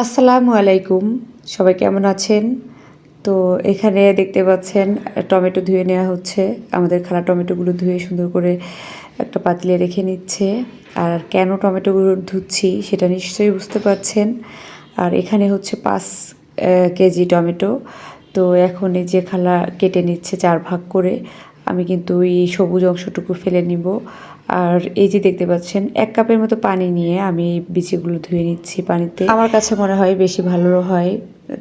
আসসালামু আলাইকুম। সবাই কেমন আছেন? তো এখানে দেখতে পাচ্ছেন টমেটো ধুয়ে নেওয়া হচ্ছে। আমাদের খালা টমেটোগুলো ধুয়ে সুন্দর করে একটা পাতিলে রেখে নিচ্ছে। আর কেন টমেটোগুলো ধুচ্ছি সেটা নিশ্চয়ই বুঝতে পারছেন। আর এখানে হচ্ছে ৫ কেজি টমেটো। তো এখন এই যে খালা কেটে নিচ্ছে ৪ ভাগ করে। আমি কিন্তু এই সবুজ অংশটুকু ফেলে নিব। আর এই যে দেখতে পাচ্ছেন ১ কাপের মতো পানি নিয়ে আমি বিচিগুলো ধুয়ে নিচ্ছি পানিতে। আমার কাছে মনে হয় বেশি ভালো হয়।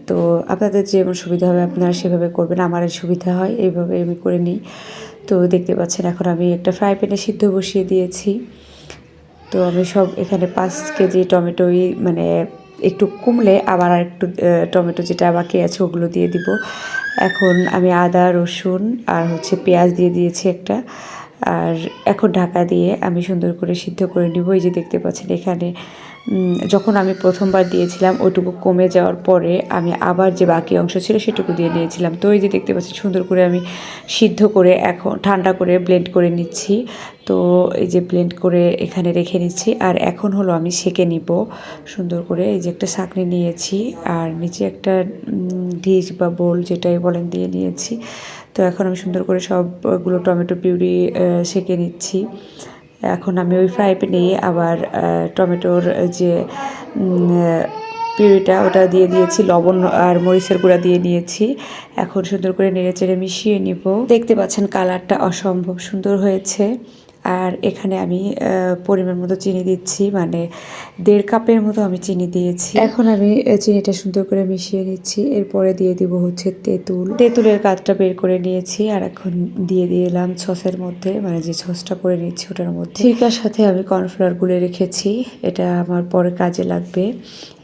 তো আপনাদের যেমন সুবিধা হবে আপনারা সেভাবে করবেন। আমার সুবিধা হয় এইভাবে আমি করে নিই। তো দেখতে পাচ্ছেন এখন আমি একটা ফ্রাই প্যানে সিদ্ধ বসিয়ে দিয়েছি। তো আমি সব এখানে ৫ কেজি টমেটোই মানে একটু কমলে আবার আরেকটু টমেটো যেটা বাকি আছে ওগুলো দিয়ে দিব। এখন আমি আদা, রসুন আর হচ্ছে পেঁয়াজ দিয়ে দিয়েছি একটা। আর এখন ঢাকা দিয়ে আমি সুন্দর করে সিদ্ধ করে নিব। এই যে দেখতে পাচ্ছেন এখানে যখন আমি প্রথমবার দিয়েছিলাম ওইটুকু কমে যাওয়ার পরে আমি আবার যে বাকি অংশ ছিল সেটুকু দিয়ে দিয়েছিলাম। তো এই যে দেখতে পাচ্ছেন সুন্দর করে আমি সিদ্ধ করে এখন ঠান্ডা করে ব্লেন্ড করে নিচ্ছি। তো এই যে ব্লেন্ড করে এখানে রেখে নিচ্ছি। আর এখন হলো আমি সেঁকে নিব সুন্দর করে। এই যে একটা ছাঁকনি নিয়েছি আর নিচে একটা ডিশ বা বোল যেটাই বলেন দিয়ে নিয়েছি। তো এখন আমি সুন্দর করে সবগুলো টমেটো পিউরি সেঁকে নিচ্ছি। এখন আমি ওই ফ্রাই প্যানে আবার টমেটোর যে পিউরিটা ওটা দিয়ে দিয়েছি, লবণ আর মরিচের গুঁড়া দিয়ে নিয়েছি। এখন সুন্দর করে নেড়েচেড়ে মিশিয়ে নিব। দেখতে পাচ্ছেন কালারটা অসম্ভব সুন্দর হয়েছে। আর এখানে আমি পরিমাণ মতো চিনি দিচ্ছি, মানে ১.৫ কাপের মতো আমি চিনি দিয়েছি। এখন আমি চিনিটা সুন্দর করে মিশিয়ে নিচ্ছি। এরপরে দিয়ে দিব হচ্ছে তেঁতুলের কাঠটা বের করে নিয়েছি। আর এখন দিয়ে দিলাম সসের মধ্যে, মানে যে সসটা করে নিচ্ছি ওটার মধ্যে। ঠিকার সাথে আমি কর্নফ্লাওয়ার গুলে রেখেছি, এটা আমার পরে কাজে লাগবে।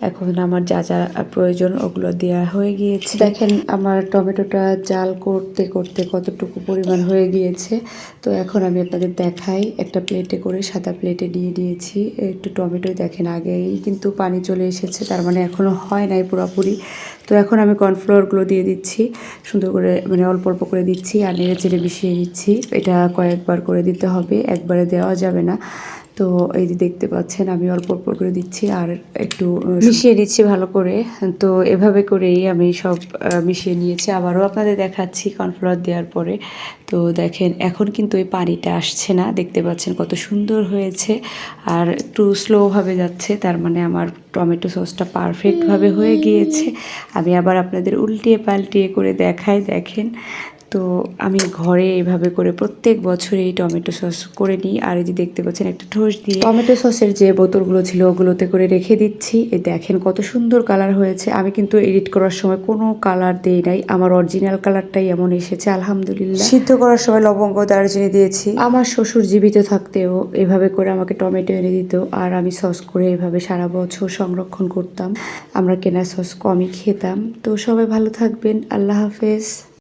এখন আমার যা যা প্রয়োজন ওগুলো দেওয়া হয়ে গিয়েছে। দেখেন আমার টমেটোটা জাল করতে করতে কতটুকু পরিমাণ হয়ে গিয়েছে। তো এখন আমি আপনাদের দেখাই, একটা প্লেটে করে সাদা প্লেটে নিয়ে নিয়েছি একটু টমেটো। দেখেন আগেই কিন্তু পানি চলে এসেছে, তার মানে এখনও হয় নাই পুরোপুরি। তো এখন আমি কর্নফ্লাওয়ারগুলো দিয়ে দিচ্ছি সুন্দর করে, মানে অল্প অল্প করে দিচ্ছি আর নেড়ে চেড়ে মিশিয়ে নিচ্ছি। এটা কয়েকবার করে দিতে হবে, একবারে দেওয়া যাবে না। তো এই যে দেখতে পাচ্ছেন আমি অল্প অল্প করে দিচ্ছি আর একটু মিশিয়ে নিচ্ছি ভালো করে। তো এভাবে করেই আমি সব মিশিয়ে নিয়েছি। আবারও আপনাদের দেখাচ্ছি কর্নফ্লাওয়ার দেওয়ার পরে। তো দেখেন এখন কিন্তু ওই পানিটা আসছে না, দেখতে পাচ্ছেন কত সুন্দর হয়েছে। আর একটু স্লোভাবে যাচ্ছে, তার মানে আমার টমেটো সসটা পারফেক্টভাবে হয়ে গিয়েছে। আমি আবার আপনাদের উল্টিয়ে পাল্টিয়ে করে দেখাই, দেখেন। তো আমি ঘরে এইভাবে করে প্রত্যেক বছর এই টমেটো সস করে নিই। আর এই যে দেখতে পাচ্ছেন একটা ঠোস দিয়ে টমেটো সসের যে বোতলগুলো ছিল ওগুলোতে করে রেখে দিচ্ছি। এই দেখেন কত সুন্দর কালার হয়েছে। আমি কিন্তু এডিট করার সময় কোনো কালার দেই নাই, আমার অরিজিনাল কালারটাই এমন এসেছে আলহামদুলিল্লাহ। সিদ্ধ করার সময় লবঙ্গ দারচিনি দিয়েছি। আমার শ্বশুর জীবিত থাকতেও এভাবে করে আমাকে টমেটো এনে দিত, আর আমি সস করে এভাবে সারা বছর সংরক্ষণ করতাম। আমরা কেনা সস কমই খেতাম। তো সবাই ভালো থাকবেন, আল্লাহ হাফেজ।